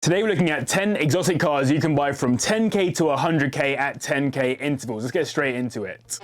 Today we're looking at 10 exotic cars you can buy from 10k to 100k at 10k intervals. Let's get straight into it.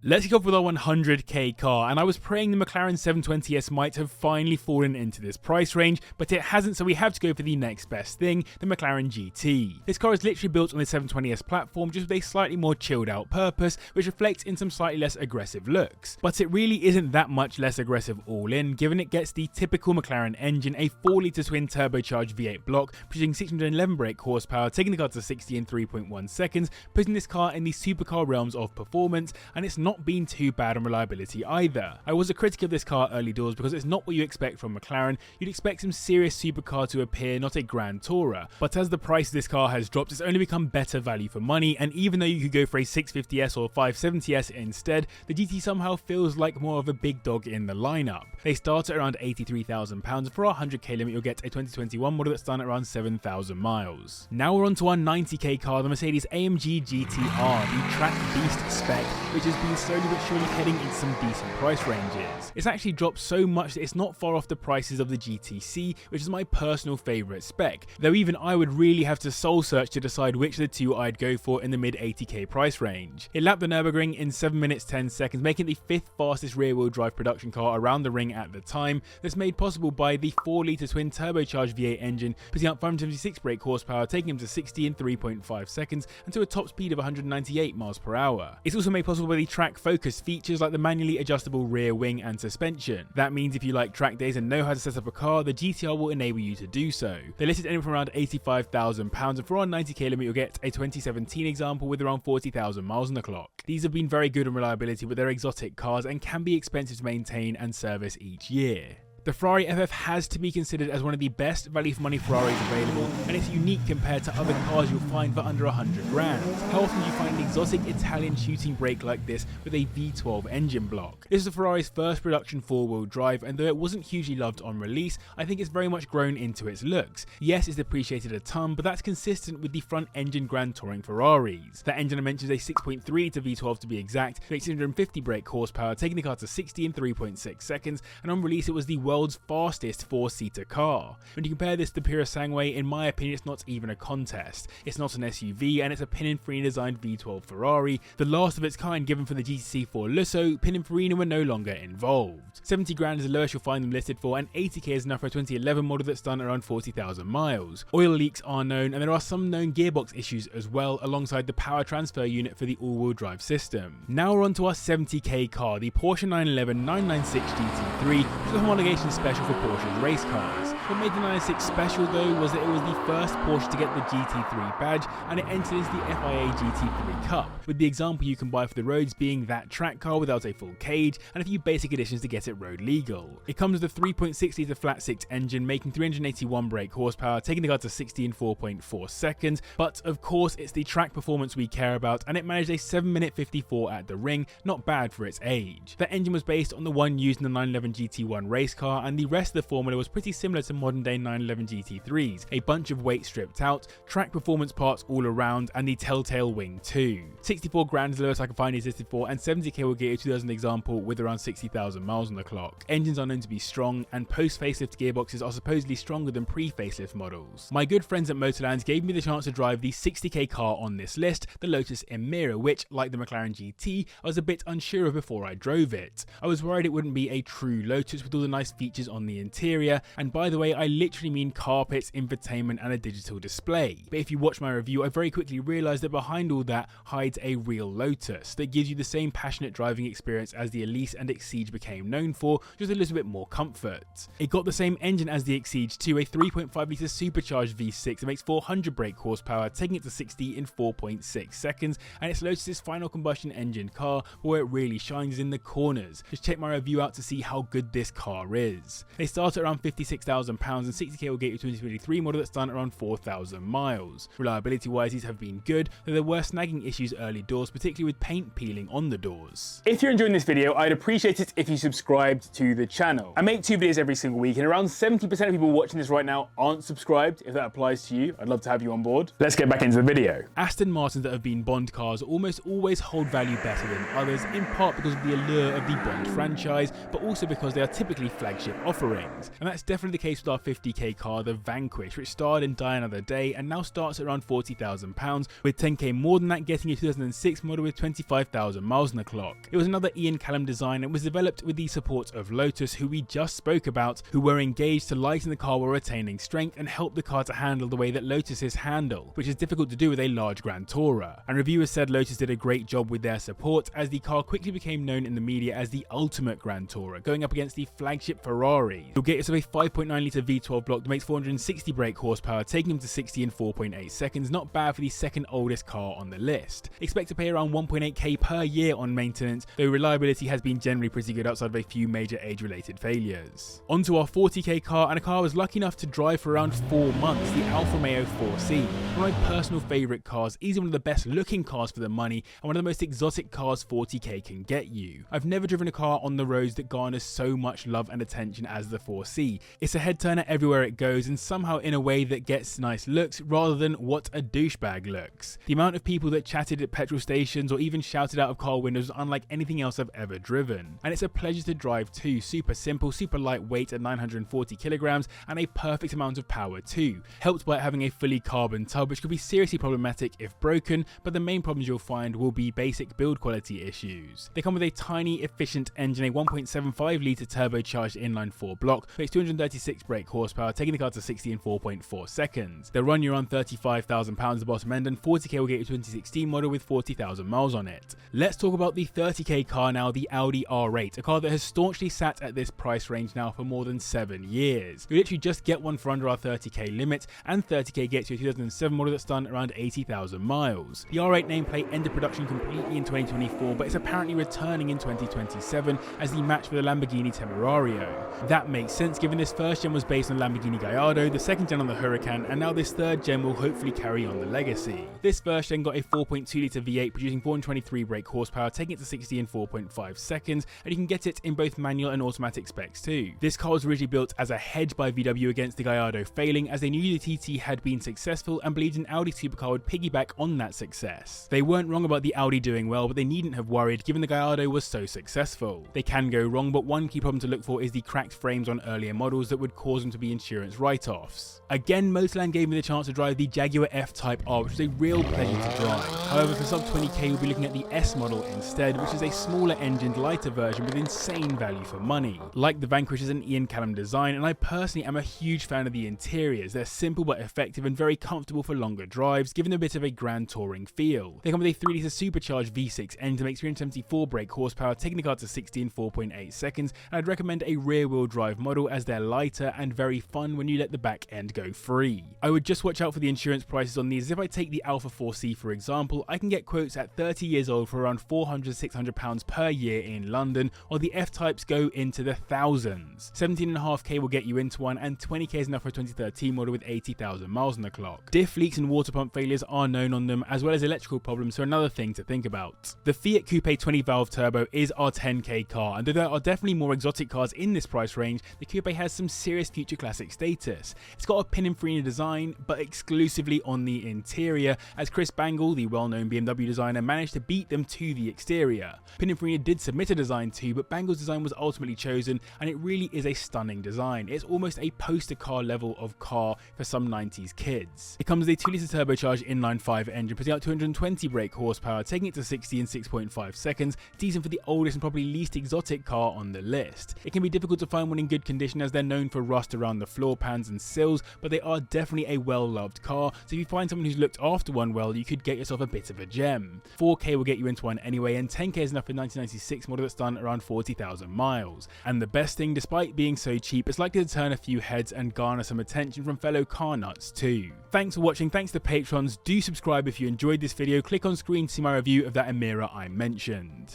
Let's kick off with our 100k car, and I was praying the McLaren 720S might have finally fallen into this price range, but it hasn't, so we have to go for the next best thing, the McLaren GT. This car is literally built on the 720S platform, just with a slightly more chilled out purpose, which reflects in some slightly less aggressive looks. But it really isn't that much less aggressive all in, given it gets the typical McLaren engine, a 4-litre twin turbocharged V8 block, producing 611 brake horsepower, taking the car to 60 in 3.1 seconds, putting this car in the supercar realms of performance, and it's not been too bad on reliability either. I was a critic of this car early doors because it's not what you expect from McLaren. You'd expect some serious supercar to appear, not a grand tourer. But as the price of this car has dropped, it's only become better value for money, and even though you could go for a 650S or 570S instead, the GT somehow feels like more of a big dog in the lineup. They start at around £83,000, and for our 100k limit you'll get a 2021 model that's done at around 7,000 miles. Now we're on to our 90k car, the Mercedes AMG GT-R, the track beast spec, which has been slowly but surely heading into some decent price ranges. It's actually dropped so much that it's not far off the prices of the GTC, which is my personal favourite spec, though even I would really have to soul search to decide which of the two I'd go for in the mid 80k price range. It lapped the Nürburgring in 7 minutes 10 seconds, making it the 5th fastest rear wheel drive production car around the ring at the time. That's made possible by the 4-litre twin turbocharged V8 engine, putting out 576 brake horsepower, taking him to 60 in 3.5 seconds and to a top speed of 198 miles per hour. It's also made possible by the track focus features like the manually adjustable rear wing and suspension. That means if you like track days and know how to set up a car, the GT-R will enable you to do so. They listed anywhere from around £85,000, and for our 90k limit you'll get a 2017 example with around 40,000 miles on the clock. These have been very good on reliability, but they're exotic cars and can be expensive to maintain and service each year. The Ferrari FF has to be considered as one of the best value for money Ferraris available, and it's unique compared to other cars you'll find for under 100 grand. How often do you find an exotic Italian shooting brake like this with a V12 engine block? This is the Ferrari's first production 4-wheel drive, and though it wasn't hugely loved on release, I think it's very much grown into its looks. Yes, it's depreciated a ton, but that's consistent with the front engine Grand Touring Ferraris. That engine I mentioned is a 6.3 to V12 to be exact, with 650 brake horsepower, taking the car to 60 in 3.6 seconds, and on release it was the world's fastest 4-seater car. When you compare this to the Purosangue, in my opinion it's not even a contest. It's not an SUV, and it's a Pininfarina designed V12 Ferrari, the last of its kind given for the GTC4 Lusso. Pininfarina were no longer involved. 70 grand is the lowest you'll find them listed for, and 80k is enough for a 2011 model that's done around 40,000 miles. Oil leaks are known, and there are some known gearbox issues as well, alongside the power transfer unit for the all-wheel drive system. Now we're on to our 70k car, the Porsche 911 996 GT3, which is a homologation special for Porsche's race cars. What made the 996 special though was that it was the first Porsche to get the GT3 badge, and it entered into the FIA GT3 Cup, with the example you can buy for the roads being that track car without a full cage and a few basic additions to get it road legal. It comes with a 3.6 litre flat 6 engine, making 381 brake horsepower, taking the car to 60 in 4.4 seconds, but of course it's the track performance we care about, and it managed a 7 minute 54 at the ring, not bad for its age. That engine was based on the one used in the 911 GT1 race car, and the rest of the formula was pretty similar to modern day 911 GT3s, a bunch of weight stripped out, track performance parts all around, and the telltale wing too. 64 grand is the lowest I can find it listed for, and 70k will get you 2000 example with around 60,000 miles on the clock. Engines are known to be strong, and post facelift gearboxes are supposedly stronger than pre-facelift models. My good friends at Motorland gave me the chance to drive the 60k car on this list, the Lotus Emira, which, like the McLaren GT, I was a bit unsure of before I drove it. I was worried it wouldn't be a true Lotus with all the nice features on the interior, and by the way I literally mean carpets, infotainment and a digital display. But if you watch my review, I very quickly realised that behind all that hides a real Lotus that gives you the same passionate driving experience as the Elise and Exige became known for, just a little bit more comfort. It got the same engine as the Exige too, a 3.5 litre supercharged V6 that makes 400 brake horsepower, taking it to 60 in 4.6 seconds, and it's Lotus's final combustion engine car, but where it really shines is in the corners. Just check my review out to see how good this car is. is. They start at around £56,000 and 60k will get you a 2023 model that's done around 4,000 miles. Reliability wise, these have been good, though there were snagging issues early doors, particularly with paint peeling on the doors. If you're enjoying this video, I'd appreciate it if you subscribed to the channel. I make 2 videos every single week and around 70% of people watching this right now aren't subscribed. If that applies to you, I'd love to have you on board. Let's get back into the video. Aston Martins that have been Bond cars almost always hold value better than others, in part because of the allure of the Bond franchise, but also because they are typically flagship offerings. And that's definitely the case with our 50k car, the Vanquish, which starred in Die Another Day and now starts at around £40,000, with 10k more than that getting a 2006 model with 25,000 miles on the clock. It was another Callum design and was developed with the support of Lotus, who we just spoke about, who were engaged to lighten the car while retaining strength and help the car to handle the way that Lotuses handle, which is difficult to do with a large Grand Tourer. And reviewers said Lotus did a great job with their support, as the car quickly became known in the media as the ultimate Grand Tourer, going up against the flagship Ferrari. You'll get yourself a 5.9 litre V12 block that makes 460 brake horsepower, taking them to 60 in 4.8 seconds, not bad for the second oldest car on the list. Expect to pay around 1.8k per year on maintenance, though reliability has been generally pretty good outside of a few major age-related failures. Onto our 40k car, and a car I was lucky enough to drive for around 4 months, the Alfa Romeo 4C. One of my personal favourite cars, easily one of the best looking cars for the money, and one of the most exotic cars 40k can get you. I've never driven a car on the roads that garners so much love and attention as the 4C. It's a head turner everywhere it goes, and somehow in a way that gets nice looks rather than what a douchebag looks. The amount of people that chatted at petrol stations or even shouted out of car windows was unlike anything else I've ever driven. And it's a pleasure to drive too, super simple, super lightweight at 940 kilograms and a perfect amount of power too, helped by having a fully carbon tub, which could be seriously problematic if broken, but the main problems you'll find will be basic build quality issues. They come with a tiny, efficient engine, a 1.75 litre turbocharged inline-4 block, makes 236 brake horsepower, taking the car to 60 in 4.4 seconds. They'll run you around £35,000 at the bottom end, and 40k will get you a 2016 model with 40,000 miles on it. Let's talk about the 30k car now, the Audi R8, a car that has staunchly sat at this price range now for more than 7 years. You literally just get one for under our 30k limit, and 30k gets you a 2007 model that's done around 80,000 miles. The R8 nameplate ended production completely in 2024, but it's apparently returning in 2027 as the match for the Lamborghini Temerario. That makes sense given this first gen was based on Lamborghini Gallardo, the second gen on the Huracan, and now this third gen will hopefully carry on the legacy. This first gen got a 4.2 litre V8 producing 423 brake horsepower, taking it to 60 in 4.5 seconds, and you can get it in both manual and automatic specs too. This car was originally built as a hedge by VW against the Gallardo failing, as they knew the TT had been successful and believed an Audi supercar would piggyback on that success. They weren't wrong about the Audi doing well, but they needn't have worried given the Gallardo was so successful. They can go wrong, but one key problem to look for is the cracked frames on earlier models that would cause them to be insurance write-offs. Again, Motorland gave me the chance to drive the Jaguar F-Type R, which was a real pleasure to drive. However, for sub 20k we'll be looking at the S model instead, which is a smaller engined, lighter version with insane value for money. Like the Vanquish, is an Callum design, and I personally am a huge fan of the interiors. They're simple but effective and very comfortable for longer drives, giving them a bit of a grand touring feel. They come with a 3 litre supercharged V6 engine that makes 374 brake horsepower, taking the car to 60 in 4.8 seconds, and I'd recommend a rear wheel drive model as they're lighter and very fun when you let the back end go free. I would just watch out for the insurance prices on these. If I take the Alfa 4C for example, I can get quotes at 30 years old for around £400–600 per year in London, while the F-Types go into the thousands. 17.5k will get you into one, and 20k is enough for a 2013 model with 80,000 miles on the clock. Diff leaks and water pump failures are known on them, as well as electrical problems, so another thing to think about. The Fiat Coupe 20 valve turbo is our 10k car, and though there are definitely more exotic cars in this price range, the Coupe has some serious future classic status. It's got a Pininfarina design, but exclusively on the interior, as Chris Bangle, the well-known BMW designer, managed to beat them to the exterior. Pininfarina did submit a design too, but Bangle's design was ultimately chosen, and it really is a stunning design. It's almost a poster car level of car for some 90s kids. It comes with a 2 litre turbocharged inline-5 engine, putting out 220 brake horsepower, taking it to 60 in 6.5 seconds, decent for the oldest and probably least exotic car on the list. It can be difficult to find one in good condition as they're known for rust around the floor pans and sills, but they are definitely a well-loved car, so if you find someone who's looked after one well, you could get yourself a bit of a gem. 4k will get you into one anyway, and 10k is enough for a 1996 model that's done around 40,000 miles. And the best thing, despite being so cheap, it's likely to turn a few heads and garner some attention from fellow car nuts too. Thanks for watching, thanks to patrons, do subscribe if you enjoyed this video, click on screen to see my review of that Emira I mentioned.